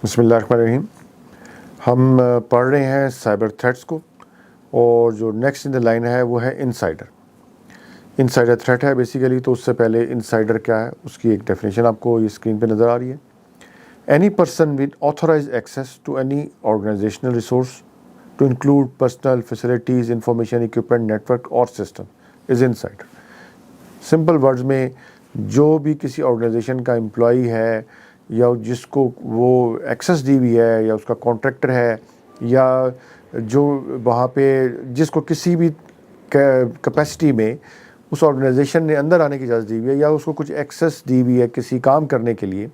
بسم اللہ الرحمن الرحیم. ہم پڑھ رہے ہیں سائبر تھریٹس کو، اور جو نیکسٹ ان دا لائن ہے وہ ہے انسائڈر. انسائڈر تھریٹ ہے بیسیکلی. تو اس سے پہلے انسائڈر کیا ہے اس کی ایک ڈیفینیشن آپ کو یہ اسکرین پہ نظر آ رہی ہے. Any person with authorize access to any organizational resource to include personnel facilities information equipment network اور system is insider. Simple words میں جو بھی کسی آرگنائزیشن کا امپلائی ہے یا جس کو وہ ایکسیس دی ہوئی ہے یا اس کا کانٹریکٹر ہے یا جو وہاں پہ جس کو کسی بھی کیپیسٹی میں اس آرگنائزیشن نے اندر آنے کی اجازت دی ہوئی ہے یا اس کو کچھ ایکسیس دی ہوئی ہے کسی کام کرنے کے لیے،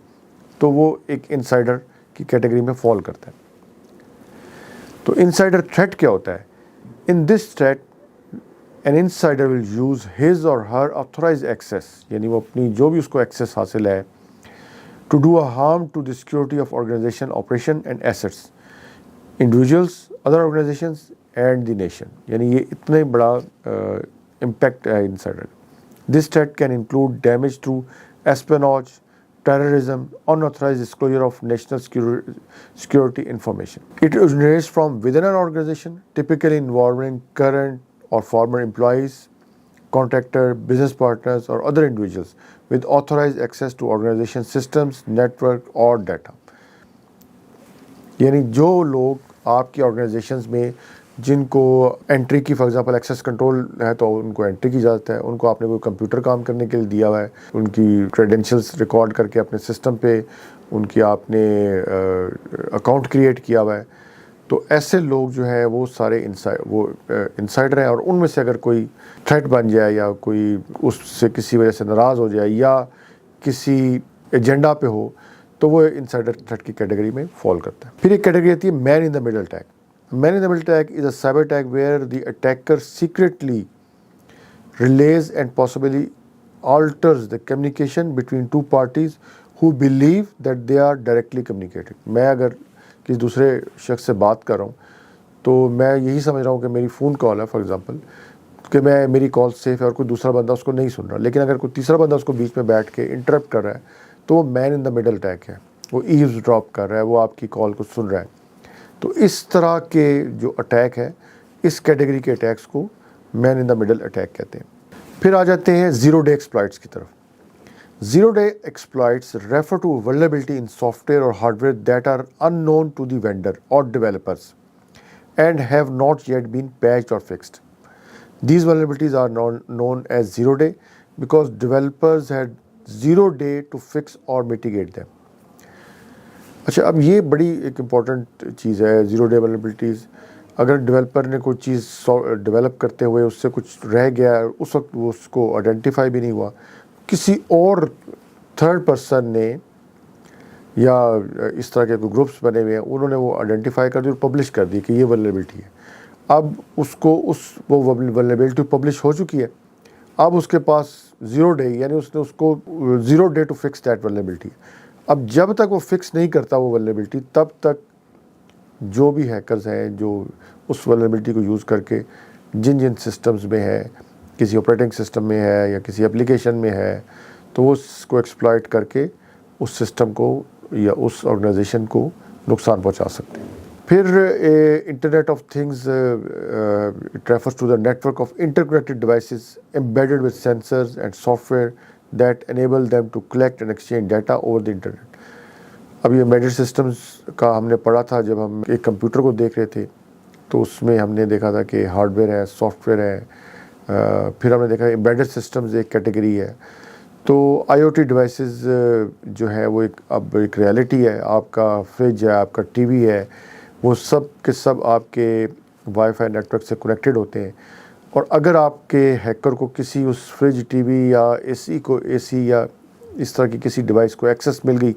تو وہ ایک انسائڈر کی کیٹیگری میں فال کرتا ہے. تو انسائڈر تھریٹ کیا ہوتا ہے؟ In this threat an insider will use his or her authorized access، یعنی وہ اپنی جو بھی اس کو ایکسیس حاصل ہے to do a harm to the security of organization operation and assets, individuals, other organizations and the nation. یعنی یہ اتنے بڑا امپیکٹ ہے insider. This threat can include damage through espionage, terrorism, unauthorized disclosure of national security information. It originates from within an organization, typically involving current or former employees, contractor, business partners or other individuals with authorized access to organization systems, network or data. یعنی جو لوگ آپ کی organisations میں جن کو entry کی for example access control ہے تو ان کو انٹری کی اجازت ہے، ان کو آپ نے کوئی کمپیوٹر کام کرنے کے لیے دیا ہوا ہے، ان کی کریڈینشیلز ریکارڈ کر کے اپنے سسٹم پہ ان کی آپ نے اکاؤنٹ کریٹ کیا ہوا ہے، تو ایسے لوگ جو ہے وہ سارے انسائڈر ہیں. اور ان میں سے اگر کوئی تھریٹ بن جائے یا کوئی اس سے کسی وجہ سے ناراض ہو جائے یا کسی ایجنڈا پہ ہو تو وہ انسائڈر تھریٹ کی کیٹیگری میں فال کرتا ہے. پھر ایک کیٹیگری آتی ہے man in the middle attack. Man in the middle attack is a cyber attack where the attacker secretly relays and possibly alters the communication between two parties who believe that they are directly communicating. میں اگر کسی دوسرے شخص سے بات کر رہا ہوں تو میں یہی سمجھ رہا ہوں کہ میری فون کال ہے فار ایگزامپل، کہ میری کال سیف ہے اور کوئی دوسرا بندہ اس کو نہیں سن رہا، لیکن اگر کوئی تیسرا بندہ اس کو بیچ میں بیٹھ کے انٹرپٹ کر رہا ہے تو وہ مین ان دا مڈل اٹیک ہے. وہ ایوز ڈراپ کر رہا ہے، وہ آپ کی کال کو سن رہا ہے. تو اس طرح کے جو اٹیک ہے اس کیٹیگری کے اٹیکس کو مین ان دا مڈل اٹیک کہتے ہیں. پھر آ جاتے ہیں زیرو ڈے ایکسپلائٹس کی طرف. Zero day exploits refer to vulnerability in software or hardware that are unknown to the vendor or developers and have not yet been patched or fixed. These vulnerabilities are known as zero day because developers had 0 day to fix or mitigate them. اچھا، اب یہ بڑی ایک important چیز ہے zero day vulnerabilities. اگر developer نے کوئی چیز ڈیولپ کرتے ہوئے اس سے کچھ رہ گیا، اس وقت وہ اس کو آئیڈینٹیفائی بھی نہیں ہوا، کسی اور تھرڈ پرسن نے یا اس طرح کے کوئی گروپس بنے ہوئے ہیں انہوں نے وہ آئیڈینٹیفائی کر دی اور پبلش کر دی کہ یہ ولنریبلٹی ہے. اب اس کو وہ ولنریبلٹی پبلش ہو چکی ہے، اب اس کے پاس زیرو ڈے، یعنی اس نے اس کو 0 day to fix date vulnerability. اب جب تک وہ فکس نہیں کرتا وہ ولنریبلٹی، تب تک جو بھی ہیکرز ہیں جو اس ولنریبلٹی کو یوز کر کے جن سسٹمز میں ہے، کسی آپریٹنگ سسٹم میں ہے یا کسی اپلیکیشن میں ہے، تو وہ اس کو ایکسپلائٹ کر کے اس سسٹم کو یا اس آرگنائزیشن کو نقصان پہنچا سکتے ہیں. پھر internet of things it refers to the network of interconnected devices embedded with sensors and software that enable them to collect and exchange data over the internet. اب یہ embedded systems کا ہم نے پڑھا تھا جب ہم ایک کمپیوٹر کو دیکھ رہے تھے، تو اس میں ہم نے دیکھا تھا کہ ہارڈ ویئر ہے، سافٹ ویئر ہے. پھر ہم نے دیکھا embedded systems ایک کیٹیگری ہے. تو IoT ڈیوائسز جو ہے وہ اب ایک ریالٹی ہے. آپ کا فریج ہے، آپ کا ٹی وی ہے، وہ سب کے سب آپ کے وائی فائی نیٹورک سے کنیکٹڈ ہوتے ہیں. اور اگر آپ کے ہیکر کو کسی اس فریج، ٹی وی یا اے سی یا اس طرح کی کسی ڈیوائس کو ایکسیس مل گئی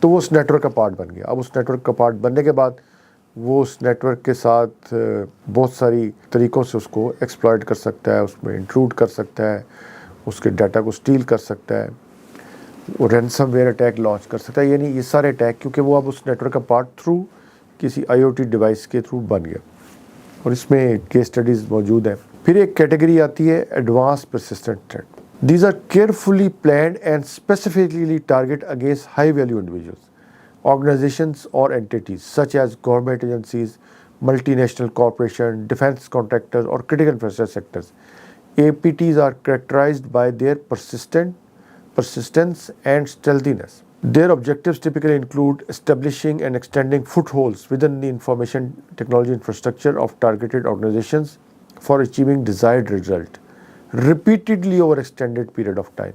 تو وہ اس نیٹورک کا پارٹ بن گیا. اب اس نیٹورک کا پارٹ بننے کے بعد وہ اس نیٹورک کے ساتھ بہت ساری طریقوں سے اس کو ایکسپلائٹ کر سکتا ہے، اس میں انٹروڈ کر سکتا ہے، اس کے ڈاٹا کو اسٹیل کر سکتا ہے، وہ رینسم ویئر اٹیک لانچ کر سکتا ہے. یعنی یہ سارے اٹیک کیونکہ وہ اب اس نیٹورک کا پارٹ تھرو کسی IoT ڈیوائس کے تھرو بن گیا. اور اس میں کیس اسٹڈیز موجود ہیں. پھر ایک کیٹیگری آتی ہے advance persistent threat. These are carefully planned and specifically target against high value individuals. organizations or entities such as government agencies, multinational corporations, defense contractors, or critical infrastructure sectors. APTs are characterized by their persistence and stealthiness. Their objectives typically include establishing and extending footholds within the information technology infrastructure of targeted organizations for achieving desired result, repeatedly over extended period of time.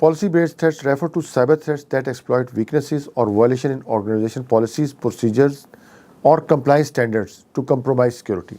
Policy based threats refer to cyber threats that exploit weaknesses or violation in organization policies, procedures or compliance standards to compromise security.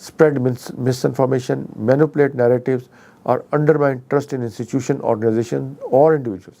spread misinformation, manipulate narratives or undermine trust in institution, organization or individuals.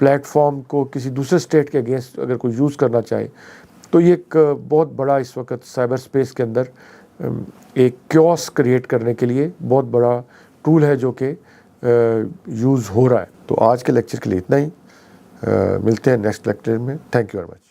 Plate form کو کسی دوسرے state کے against اگر کوئی use کرنا چاہے تو یہ ایک بہت بڑا اس وقت سائبر اسپیس کے اندر ایک کیوس کریٹ کرنے کے لیے بہت بڑا ٹول ہے جو کہ یوز ہو رہا ہے. تو آج کے لیکچر کے لیے اتنا ہی. ملتے ہیں نیکسٹ لیکچر میں. Thank you very much.